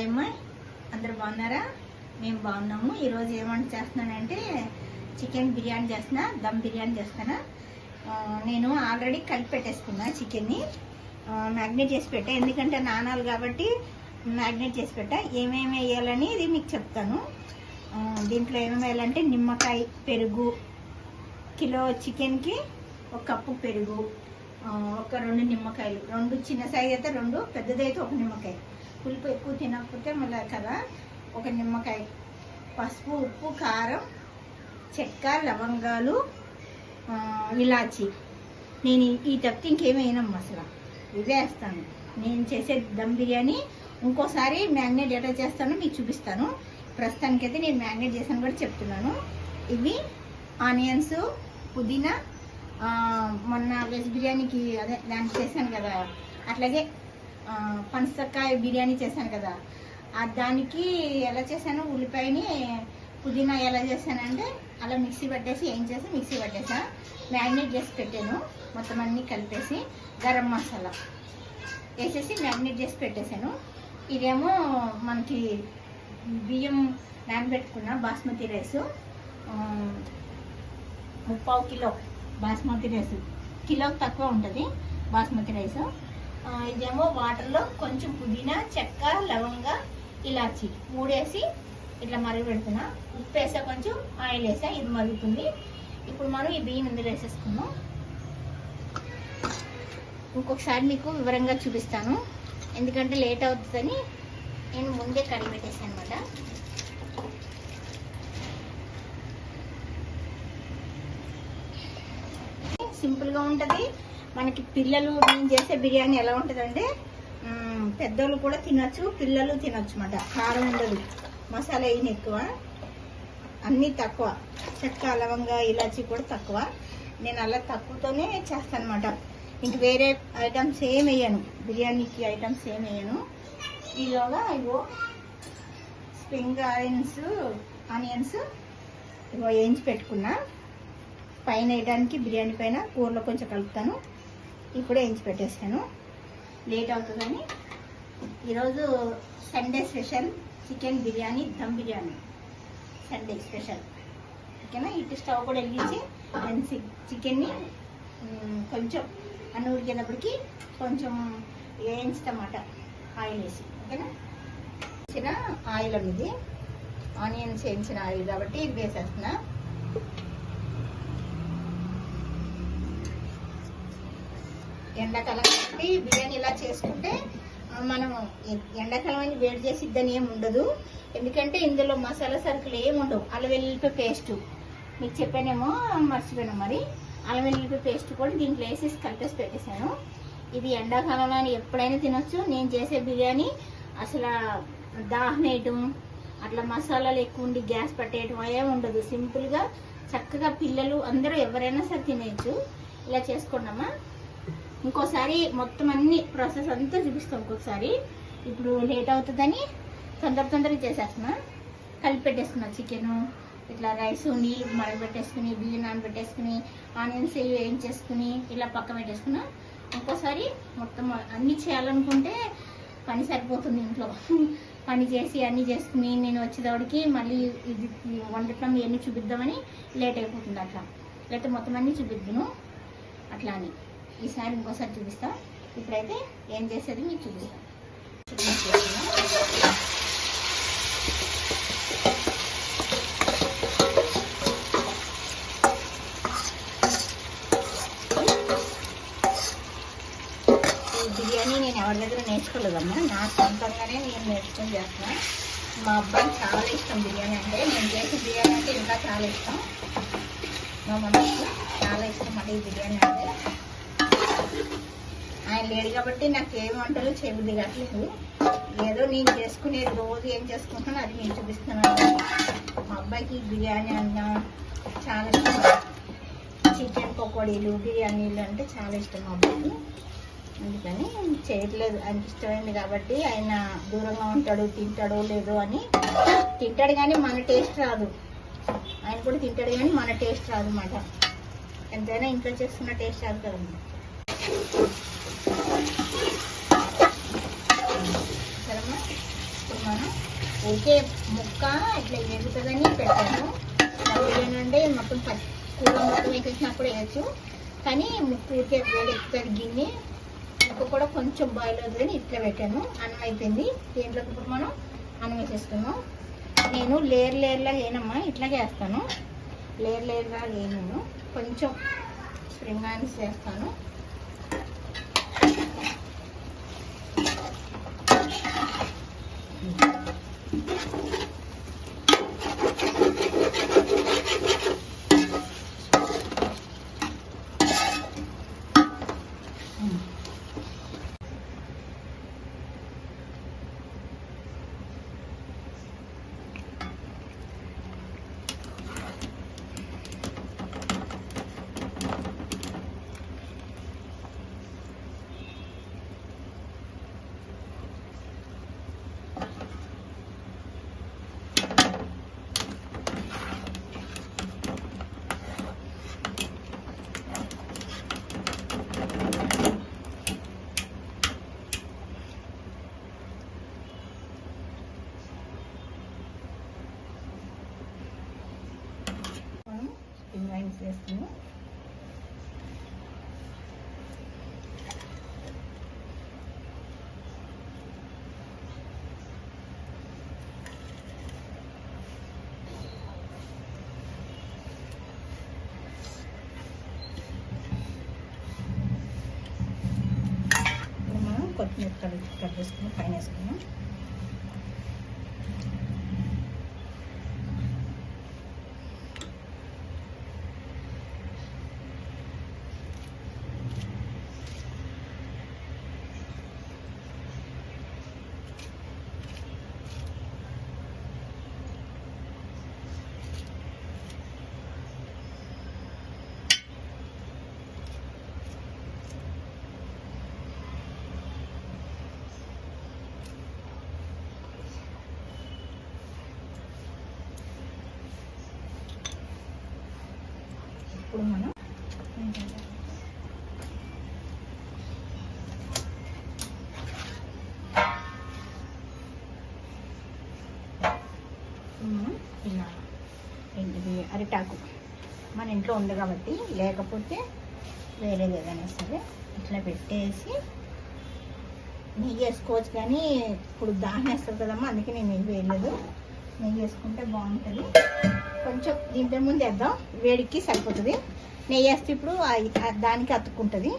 Hi అమ్మ, అందరు బాగున్నారా? మేము బాగున్నాము. ఈరోజు ఏమంట చేస్తున్నానంటే చికెన్ బిర్యానీ చేస్తున్నా, దమ్ బిర్యానీ చేస్తాను. నేను ఆల్రెడీ కలిపి పెట్టేసుకున్నా చికెన్ని, మ్యాగ్నేట్ చేసి పెట్టా. ఎందుకంటే నానాలు కాబట్టి మ్యాగ్నేట్ చేసి పెట్టా. ఏమేమి వేయాలని ఇది మీకు చెప్తాను. దీంట్లో ఏమేమి వేయాలంటే నిమ్మకాయ, పెరుగు, కిలో చికెన్కి 1 కప్పు పెరుగు, ఒక 2 నిమ్మకాయలు, 2 చిన్న సైజు అయితే 2, పెద్దదైతే 1 నిమ్మకాయ. పులుపు ఎక్కువ తినకపోతే మళ్ళీ కదా 1 నిమ్మకాయ, పసుపు, ఉప్పు, కారం, చెక్క, లవంగాలు, ఇలాచి. నేను ఈ తప్పితే ఇంకేమైనాము అసలు ఇవే వేస్తాను. నేను చేసే దమ్ బిర్యానీ ఇంకోసారి మ్యాగ్నేట్ ఎట్లా చేస్తానో మీకు చూపిస్తాను. ప్రస్తుతానికైతే నేను మ్యాగ్నేట్ చేశాను కూడా చెప్తున్నాను. ఇవి ఆనియన్స్, పుదీనా, మొన్న వెజ్ బిర్యానీకి అదే దానికి చేశాను కదా, అట్లాగే పనసకాయ బిర్యానీ చేశాను కదా, దానికి ఎలా చేశాను, ఉల్లిపాయని పుదీనా ఎలా చేశానంటే అలా మిక్సీ పట్టేసి మిక్సీ పట్టేసా, మ్యాగ్నేట్ చేసి పెట్టాను. మొత్తం అన్నీ కలిపేసి గరం మసాలా వేసేసి మ్యాగ్నేట్ చేసి పెట్టేశాను. ఇదేమో మనకి బియ్యం నానబెట్టుకున్న basmati rice, 3/4 kilo basmati rice, కిలోకి తక్కువ ఉంటుంది బాస్మతి రైసు. ఇదేమో వాటర్లో కొంచెం పుదీనా, చెక్క, లవంగ, ఇలాచి 3 వేసి ఇట్లా మరుగు పెడుతున్నా. ఉప్పు వేసా, కొంచెం ఆయిల్ వేసా, ఇది మరుగుతుంది. ఇప్పుడు మనం ఈ బియ్యం ఇందులో వేసేసుకున్నాం. ఇంకొకసారి మీకు వివరంగా చూపిస్తాను, ఎందుకంటే లేట్ అవుతుందని నేను ముందే కడిగి పెట్టేసాను అనమాట. సింపుల్గా ఉంటుంది మనకి. పిల్లలు, నేను చేసే బిర్యానీ ఎలా ఉంటుందంటే పెద్దోళ్ళు కూడా తినచ్చు, పిల్లలు తినచ్చు అన్నమాట. కారం ఉండదు, మసాలా వేయని ఎక్కువ, అన్నీ తక్కువ, చెక్క, లవంగ, ఇలాచి కూడా తక్కువ. నేను అలా తక్కువతోనే చేస్తాను అనమాట. ఇంక వేరే ఐటమ్స్ ఏం వేయను, బిర్యానీకి ఐటమ్స్ ఏం వేయను. ఈలోగా ఇగో స్ప్రింగ్ ఆనియన్స్ ఇగో వేయించి పెట్టుకున్నా. పైన వేయడానికి బిర్యానీ పైన కూరలో కొంచెం కలుపుతాను. ఇప్పుడు వేయించి పెట్టేస్తాను, లేట్ అవుతుందని. ఈరోజు Sunday special chicken biryani, dum biryani Sunday special. ఓకేనా? ఇటు స్టవ్ కూడా వెలిగించి నేను చికెన్ని కొంచెం అన్నం ఉడికేటప్పటికి కొంచెం వేయించటమాట ఆయిల్ వేసి. ఓకేనా? వేసిన ఆయిల్ అనేది ఆనియన్స్ వేయించిన ఆయిల్ కాబట్టి ఇది వేసేస్తున్నా. ఎండాకాలం కాబట్టి బిర్యానీ ఇలా చేసుకుంటే మనం ఎండాకాలం అని వేడి చేసిద్దని ఏమి ఉండదు. ఎందుకంటే ఇందులో మసాలా సరుకులు ఏమి ఉండవు. అల్లం వెల్లుల్లిపాయ పేస్ట్ మీకు చెప్పానేమో, మర్చిపోయాను. మరి అల్లం వెల్లుల్లిపాయ పేస్ట్ కూడా దీంట్లో వేసేసి కలిపేసి పెట్టేశాను. ఇది ఎండాకాలంలో ఎప్పుడైనా తినొచ్చు. నేను చేసే బిర్యానీ అసలు దాహం వేయటం, అట్లా మసాలాలు ఎక్కువ ఉండి గ్యాస్ పట్టేయటం ఏమి ఉండదు. సింపుల్గా చక్కగా పిల్లలు అందరూ ఎవరైనా సరే తినేయచ్చు. ఇలా చేసుకున్నామా. ఇంకోసారి మొత్తం అన్ని ప్రాసెస్ అంతా చూపిస్తాం ఇంకొకసారి. ఇప్పుడు లేట్ అవుతుందని తొందరగా చేసేస్తున్నా. కలిపి పెట్టేసుకున్నా చికెను, ఇట్లా రైస్, నీళ్ళు మరగబెట్టేసుకుని, బియ్యం నానబెట్టేసుకుని, ఆనియన్స్ వేయించేసుకుని ఇలా పక్క పెట్టేసుకున్నా. ఇంకోసారి మొత్తం అన్నీ చేయాలనుకుంటే పని సరిపోతుంది. ఇంట్లో పని చేసి అన్నీ చేసుకుని నేను వచ్చేటప్పటికి మళ్ళీ ఇది వండటం ఇవన్నీ చూపిద్దామని లేట్ అయిపోతుంది. అట్లా లేకపోతే మొత్తం అన్నీ చూపిద్దాను అట్లా అని. ఈసారి ఇంకోసారి చూపిస్తా. ఇప్పుడైతే ఏం చేసేది మీకు చూపిస్తాను. ఈ బిర్యానీ నేను ఎవరి దగ్గర నేర్చుకోలేదమ్మా, నా సొంతంగానే నేను నేర్చుకొని చేస్తున్నా. మా అబ్బాయికి చాలా ఇష్టం బిర్యానీ అంటే. నేను చేసే బిర్యానీ అంటే ఇంకా చాలా ఇష్టం. మా మమ్మీకి చాలా ఇష్టం అంటే ఈ బిర్యానీ అంటే. ఆయన లేడు కాబట్టి నాకు ఏం వంటలు చేయబుద్ధి కావట్లేదు. ఏదో నేను చేసుకునేది రోజు ఏం చేసుకుంటానో అది నేను చూపిస్తున్నాను. మా అబ్బాయికి బిర్యానీ అన్నా చాలా ఇష్టం. చికెన్ పకోడీలు, బిర్యానీలు అంటే చాలా ఇష్టం మా అబ్బాయికి. అందుకని చేయట్లేదు. ఆయనకి ఇష్టమైంది కాబట్టి. ఆయన దూరంగా ఉంటాడు, తింటాడో లేదో అని. తింటాడు కానీ మన టేస్ట్ రాదు. ఆయన కూడా తింటాడు కానీ మన టేస్ట్ రాదు అన్నమాట. ఎంతైనా ఇంట్లో చేసుకున్న టేస్ట్ రాదు కదండి. సరేమ్మా, ఇప్పుడు మనం ఊరికే ముక్క ఇట్లా ఎగుతుందని పెట్టాను. బిర్యానీ అంటే మొత్తం కూర మొత్తం వేసేసినప్పుడు వేయచ్చు, కానీ ముక్క ఊరికే వేడెక్కుతుంది గిన్నె, ముక్క కూడా కొంచెం బాయిల్ అవుతుందని ఇట్లా పెట్టాను. అన్నం అయిపోయింది. దీంట్లోకి ఇప్పుడు మనం అన్నం వేసేసుకున్నాం. నేను లేయర్ లేయర్లాగా వేయనమ్మా, ఇట్లాగే వేస్తాను. లేయర్ లేయర్లాగా వేయను, కొంచెం స్ప్రింగ్ ఆనియన్స్ వేస్తాను. రైస్ వేసుకుని మనం కొత్తిమీర కట్ చేసుకుని పైన వేసుకున్నాం. ఇప్పుడు మనం ఇలా ఏంటిది అరిటాకు మన ఇంట్లో ఉంది కాబట్టి, లేకపోతే వేరేది ఏదైనా సరే ఇట్లా పెట్టేసి నెయ్యి వేసుకోవచ్చు. కానీ ఇప్పుడు దాహం వేస్తుంది కదమ్మా, అందుకే నేను నెయ్యి వేయలేదు. నెయ్యి వేసుకుంటే బాగుంటుంది. కొంచెం దీంట్లో ముందు వేద్దాం, వేడికి సరిపోతుంది. నెయ్యి వేస్తే ఇప్పుడు దానికి అతుక్కుంటుంది,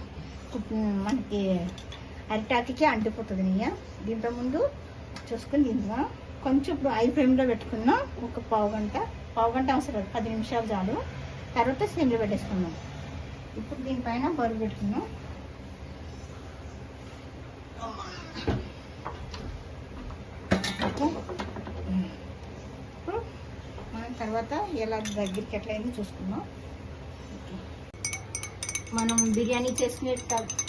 మనకి అరిటాకుకి అంటిపోతుంది నెయ్యి. దీంట్లో ముందు చూసుకుని దీంట్లో కొంచెం ఇప్పుడు ఐ ఫ్లేమ్లో పెట్టుకున్నాం. ఒక పావు గంట అవసరం, 10 నిమిషాలు చాలు. తర్వాత సిమ్లో పెట్టేసుకున్నాం. ఇప్పుడు దీనిపైన బరువు పెట్టుకున్నాం. ఓకే, ఇప్పుడు మనం తర్వాత ఎలా దగ్గరికి ఎట్లా అయింది చూసుకున్నాం. మనం బిర్యానీ చేసుకునే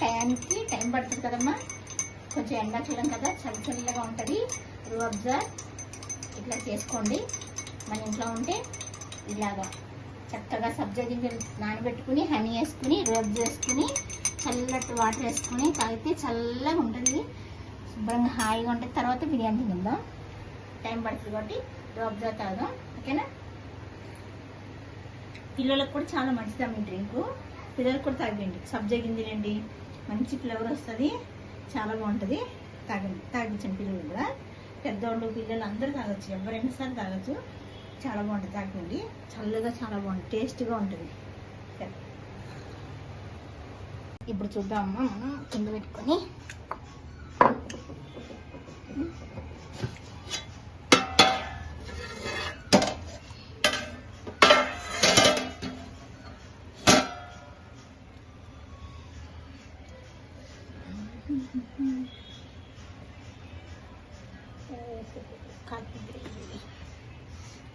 టైంకి టైం పడుతుంది కదమ్మా, కొంచెం ఎండాకాలం కదా, చల్లగా ఉంటుంది. రూఅబ్జా ఇట్లా చేసుకోండి. మన ఇంట్లో ఉంటే ఇలాగా చక్కగా సబ్జా గింజలు నానబెట్టుకుని హనీ వేసుకుని రూఅబ్జా వేసుకుని చల్లటి వాటర్ వేసుకుని తాగితే చల్లగా ఉంటుంది, శుభ్రంగా హాయిగా ఉంటుంది. తర్వాత బిర్యానీ తిందాం, టైం పడుతుంది కాబట్టి రూఅబ్జా తాగుదాం. ఓకేనా? పిల్లలకు కూడా చాలా మంచిదమ్మా ఈ డ్రింకు, పిల్లలకు కూడా తాగండి. సబ్జా గింజలండి, మంచి ఫ్లేవర్ వస్తుంది, చాలా బాగుంటుంది. తాగించండి పిల్లలు కూడా, పెద్దవాళ్ళు పిల్లలు అందరూ తాగొచ్చు, ఎవరైనా సరే తాగొచ్చు. చాలా బాగుంటుంది, తాగండి. చల్లగా చాలా బాగుంటుంది, టేస్ట్గా ఉంటుంది. ఇప్పుడు చూద్దామమ్మా, మనం కింద పెట్టుకొని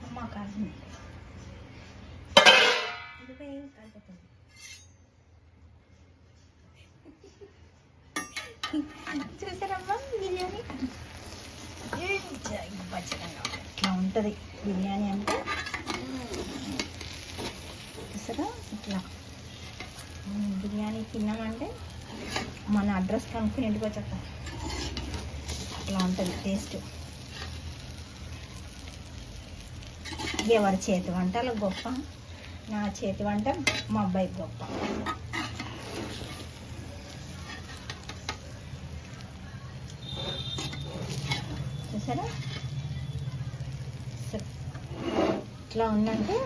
అమ్మ కాదు చూసారమ్మా బిర్యానీ ఇట్లా ఉంటుంది. బిర్యానీ అంటే చూసారా, ఇట్లా బిర్యానీ తిన్నామంటే మన అడ్రస్ కనుక్కుని ఇంటికి వచ్చేస్తాం. అట్లా ఉంటుంది టేస్ట్. ఎవరి చేతి వంటలు గొప్ప, నా చేతి వంట మా అబ్బాయికి గొప్ప. చూసారా ఇట్లా ఉందంటే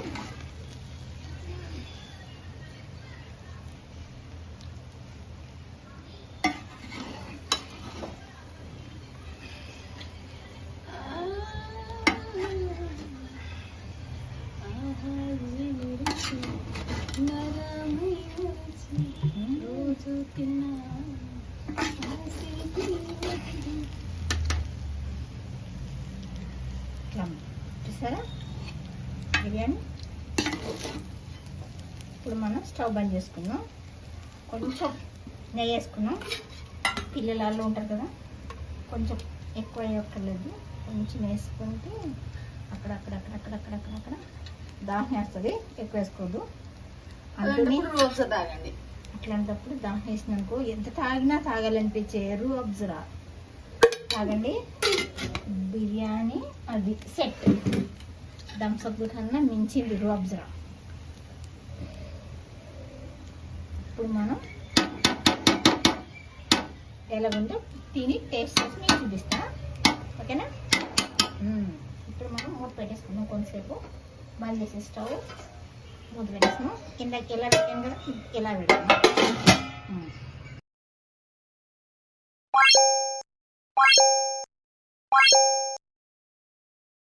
చూసారా బిర్యానీ. ఇప్పుడు మనం స్టవ్ బంద్ చేసుకుందాం. కొంచెం నెయ్యి వేసుకున్నాం. పిల్లలు ఉంటారు కదా, కొంచెం ఎక్కువ వేయక్కర్లేదు, కొంచెం వేసుకుంటే అక్కడక్కడ దాహం వేస్తుంది. ఎక్కువ వేసుకోవద్దు. అందుకని తాగండి. అట్లాంటప్పుడు దాహం వేసినానుకో ఎంత తాగినా తాగాలనిపించే రూహ్ అఫ్జా తాగండి. బిర్యానీ అది సెట్. థమ్స్అప్ కన్నా మించింది రూహ్ అఫ్జా. ఇప్పుడు మనం ఎలాగుందో తిని టేస్ట్ చేసి మీకు చూపిస్తా. ఓకేనా? ఇప్పుడు మనం మూత పెట్టేసుకున్నాం. కొంతసేపు బంద్ చేసే స్టవ్ మూత పెట్టేసుకున్నాం. కిందకి ఎలా పెట్టాను కదా, ఇలా పెడతాం.